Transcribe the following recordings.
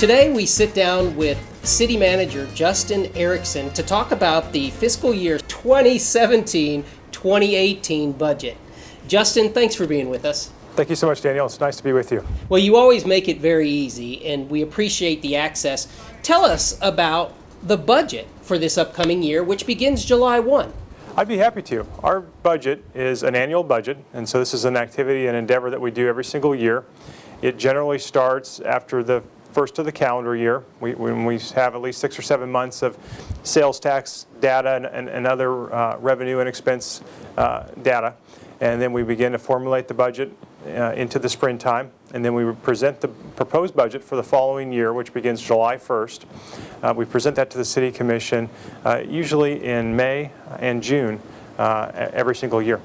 Today we sit down with City Manager Justin Erickson to talk about the fiscal year 2017-2018 budget. Justin, thanks for being with us. Thank you so much, Daniel. It's nice to be with you. Well, you always make it very easy, and we appreciate the access. Tell us about the budget for this upcoming year, which begins July 1. I'd be happy to. Our budget is an annual budget, and so this is an activity and endeavor that we do every single year. It generally starts after the first of the calendar year, when we have at least 6 or 7 months of sales tax data and other revenue and expense data. And then we begin to formulate the budget into the springtime. And then we present the proposed budget for the following year, which begins July 1st. We present that to the City Commission usually in May and June every single year.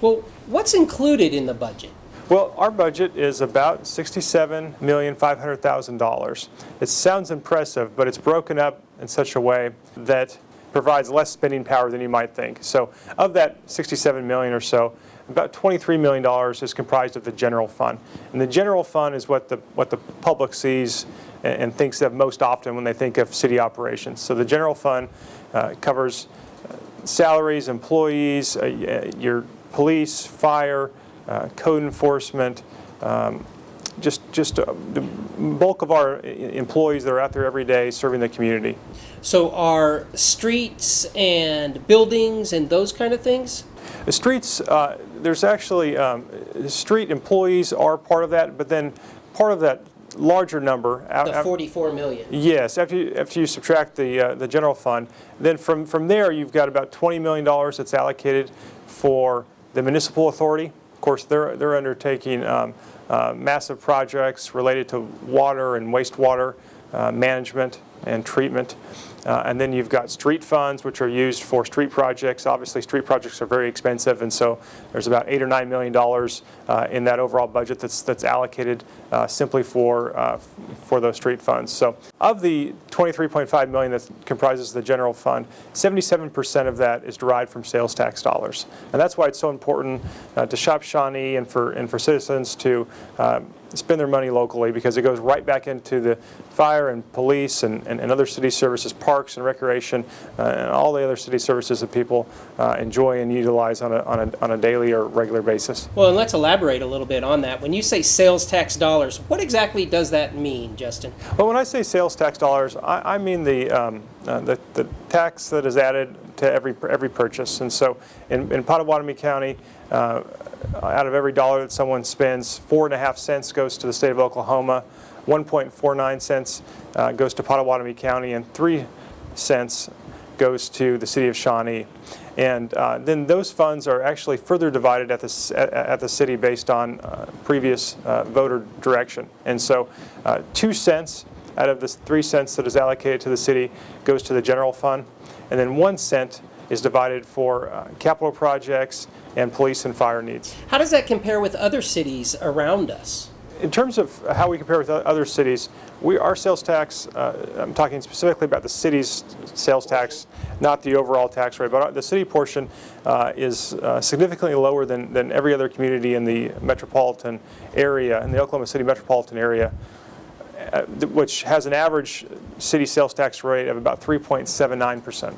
Well, what's included in the budget? Well, our budget is about $67,500,000. It sounds impressive, but it's broken up in such a way that provides less spending power than you might think. So of that $67 million or so, about $23 million is comprised of the general fund. And the general fund is what the public sees and thinks of most often when they think of city operations. So the general fund covers salaries, employees, your police, fire, code enforcement, just the bulk of our employees that are out there every day serving the community. So are streets and buildings and those kind of things? The streets, there's actually, street employees are part of that, but then part of that larger number. The 44 million. Yes, after you subtract the general fund, then from there you've got about $20 million that's allocated for the municipal authority. Of course, they're undertaking massive projects related to water and wastewater management and treatment. And then you've got street funds, which are used for street projects. Obviously, street projects are very expensive, and so there's about $8 or $9 million in that overall budget that's allocated simply for those street funds. So, of the $23.5 million that comprises the general fund, 77% of that is derived from sales tax dollars, and that's why it's so important to shop Shawnee and for citizens to spend their money locally, because it goes right back into the fire and police and other city services, parks and recreation, and all the other city services that people enjoy and utilize on a daily or regular basis. Well, and let's elaborate a little bit on that. When you say sales tax dollars, what exactly does that mean, Justin? Well, when I say sales tax dollars, I mean the tax that is added to every purchase. And so in Pottawatomie County, out of every dollar that someone spends, 4.5 cents goes to the state of Oklahoma, 1.49 cents goes to Pottawatomie County, and 3 cents goes to the city of Shawnee. And then those funds are actually further divided at the city based on previous voter direction. And so 2 cents out of the 3 cents that is allocated to the city goes to the general fund, and then 1 cent is divided for capital projects and police and fire needs. How does that compare with other cities around us? In terms of how we compare with other cities, our sales tax, I'm talking specifically about the city's sales tax, not the overall tax rate, but the city portion is significantly lower than every other community in the metropolitan area, in the Oklahoma City metropolitan area, which has an average city sales tax rate of about 3.79%.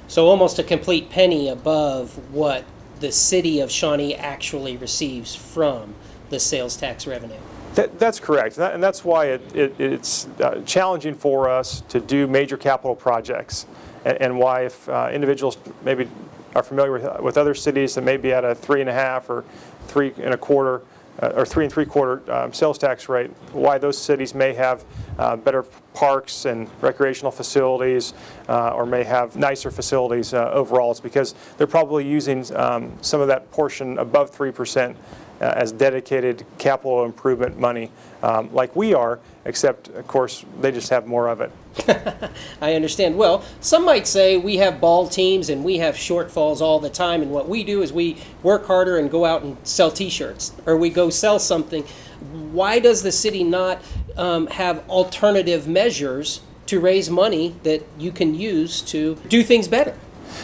So almost a complete penny above what the city of Shawnee actually receives from the sales tax revenue. That's correct, and that's why it's challenging for us to do major capital projects, and why if individuals maybe are familiar with other cities that may be at a 3.5 or 3.25 or 3 3/4 sales tax rate, why those cities may have better parks and recreational facilities, or may have nicer facilities overall. It's because they're probably using some of that portion above 3% as dedicated capital improvement money, like we are, except, of course, they just have more of it. I understand. Well, some might say we have ball teams and we have shortfalls all the time, and what we do is we work harder and go out and sell T-shirts, or we go sell something. Why does the city not have alternative measures to raise money that you can use to do things better?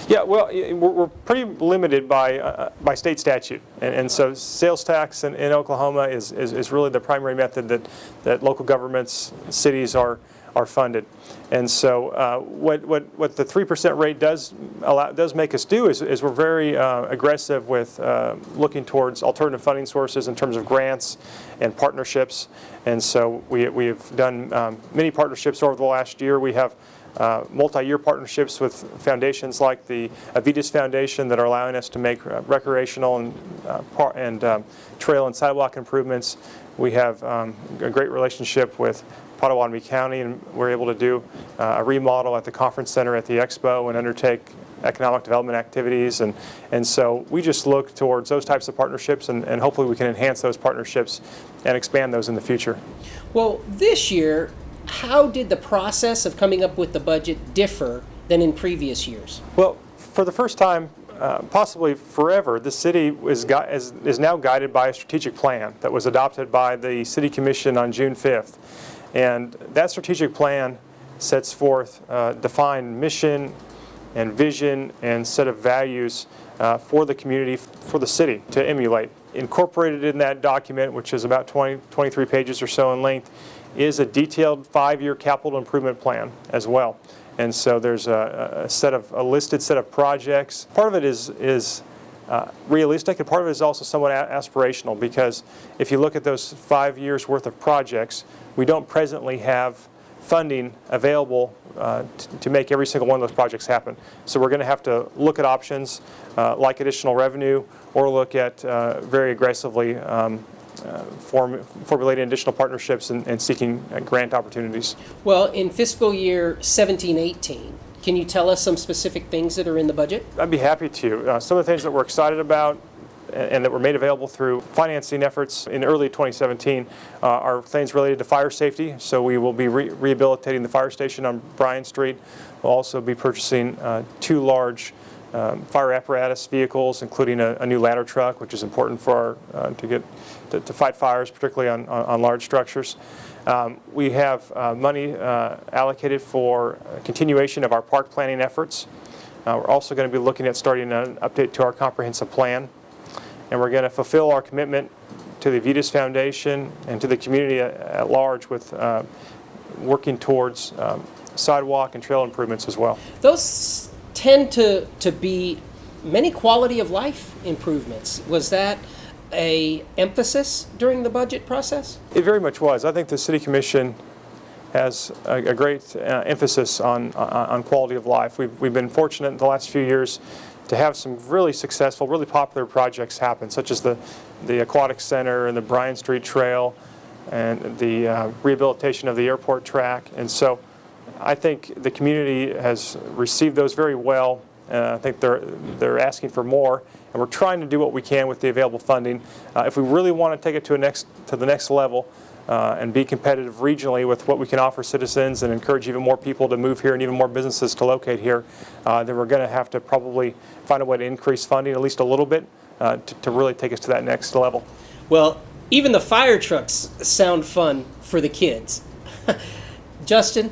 Yeah, well, we're pretty limited by state statute, and so sales tax in Oklahoma is really the primary method that local governments, cities are funded. And so what the 3% rate does make us do is we're very aggressive with looking towards alternative funding sources in terms of grants and partnerships. And so we have done many partnerships over the last year. We have multi-year partnerships with foundations like the Avitas Foundation that are allowing us to make recreational and trail and sidewalk improvements. We have a great relationship with Potawatomi County, and we're able to do a remodel at the conference center at the expo and undertake economic development activities. And so we just look towards those types of partnerships, and hopefully we can enhance those partnerships and expand those in the future. Well, this year, how did the process of coming up with the budget differ than in previous years? Well, for the first time, possibly forever, the city is now guided by a strategic plan that was adopted by the City Commission on June 5th. And that strategic plan sets forth defined mission and vision and set of values for the community, for the city to emulate. Incorporated in that document, which is about 23 pages or so in length, is a detailed 5-year capital improvement plan as well. And so there's a listed set of projects. Part of it is realistic, and part of it is also somewhat aspirational, because if you look at those 5 years worth of projects, we don't presently have funding available to make every single one of those projects happen. So we're going to have to look at options like additional revenue, or look at very aggressively formulating additional partnerships and seeking grant opportunities. Well, in fiscal year 17-18, can you tell us some specific things that are in the budget? I'd be happy to. Some of the things that we're excited about and that were made available through financing efforts in early 2017 are things related to fire safety. So we will be rehabilitating the fire station on Bryan Street. We'll also be purchasing 2 large fire apparatus vehicles, including a new ladder truck, which is important for our, to fight fires, particularly on large structures. We have money allocated for continuation of our park planning efforts. We're also going to be looking at starting an update to our comprehensive plan. And we're going to fulfill our commitment to the Avitas Foundation and to the community at large with working towards sidewalk and trail improvements as well. Those tend to be many quality of life improvements. Was that a emphasis during the budget process? It very much was. I think the City Commission has a great emphasis on quality of life. We've been fortunate in the last few years to have some really successful, really popular projects happen, such as the Aquatic Center and the Bryan Street Trail and the rehabilitation of the airport track. And so I think the community has received those very well. I think they're asking for more, and we're trying to do what we can with the available funding. If we really want to take it to the next level and be competitive regionally with what we can offer citizens and encourage even more people to move here and even more businesses to locate here, then we're going to have to probably find a way to increase funding at least a little bit to really take us to that next level. Well, even the fire trucks sound fun for the kids. Justin,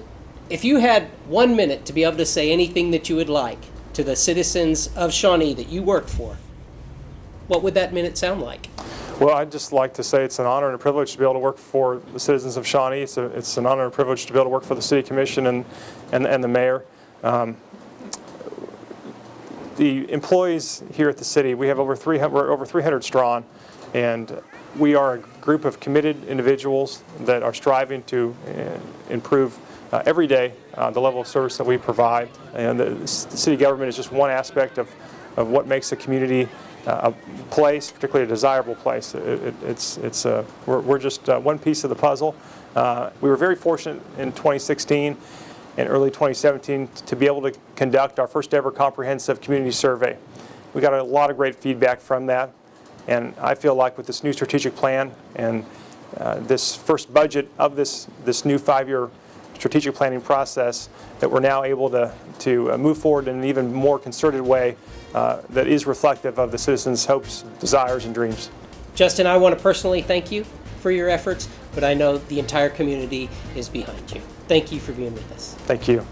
if you had 1 minute to be able to say anything that you would like to the citizens of Shawnee that you work for, what would that minute sound like? Well, I'd just like to say it's an honor and a privilege to be able to work for the citizens of Shawnee. It's an honor and a privilege to be able to work for the City Commission and the mayor. The employees here at the city, we have we're over 300 strong, and we are a group of committed individuals that are striving to improve every day the level of service that we provide. And the city government is just one aspect of what makes a community a place, particularly a desirable place. We're just one piece of the puzzle. We were very fortunate in 2016 and early 2017 to be able to conduct our first ever comprehensive community survey. We got a lot of great feedback from that, and I feel like with this new strategic plan and this first budget of this new 5-year strategic planning process, that we're now able to move forward in an even more concerted way that is reflective of the citizens' hopes, desires, and dreams. Justin, I want to personally thank you for your efforts, but I know the entire community is behind you. Thank you for being with us. Thank you.